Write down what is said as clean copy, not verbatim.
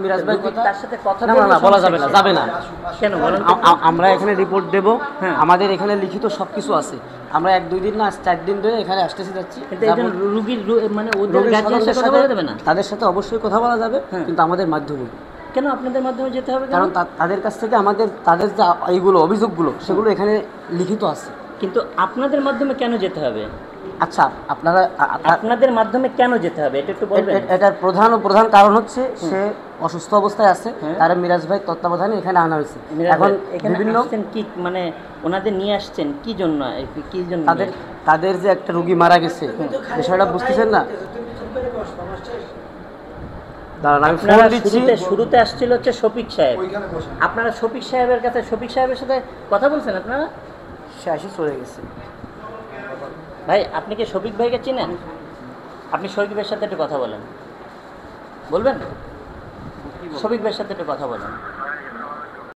মিরাজ ভাই তার সাথে কথা না না বলা যাবে না, যাবে না। কেন বলেন? আমরা এখানে রিপোর্ট দেব, হ্যাঁ। আমাদের এখানে লিখিত সবকিছু আছে। আমরা 1-2 দিন না 4 দিন ধরে এখানে আসতেছি যাচ্ছি। কিন্তু একজন রোগীর মানে ওদের গার্জিয়ানের সাথে কথা বলা যাবে না? তাদের সাথে অবশ্যই কথা বলা যাবে, হ্যাঁ। কিন্তু আমাদের মাধ্যমে। কেন আপনাদের মাধ্যমে যেতে হবে? কারণ তাদের কাছ থেকে তাদের যে এইগুলো অভিযোগগুলো সেগুলো এখানে লিখিত আছে। কিন্তু আপনাদের মাধ্যমে কেন যেতে হবে? আচ্ছা, আপনাদের মাধ্যমে কেন যেতে হবে এটা একটু বলবেন? এটার প্রধান কারণ হচ্ছে সে অসুস্থ অবস্থায় আছে, তারা মিরাজ ভাই তত্ত্বাবধানে এখানে আনা হয়েছে। এখন বিভিন্ন কি মানে ওনাদের নিয়ে আসছেন কি জন্য? তাদের যে একটা রোগী মারা গেছে, বিষয়টা বুঝতেছেন না? শুরুতে আসছিল হচ্ছে শফিক সাহেব, আপনারা শফিক সাহেবের কাছে শফিক সাহেবের সাথে কথা বলছেন? আপনারা সে আসি চলে গেছে। ভাই আপনি কি শফিক ভাইকে চিনেন? আপনি শফিক ভাইয়ের সাথে একটু কথা বলেন, বলবেন? শফিক ভাইয়ের সাথে একটু কথা বলেন।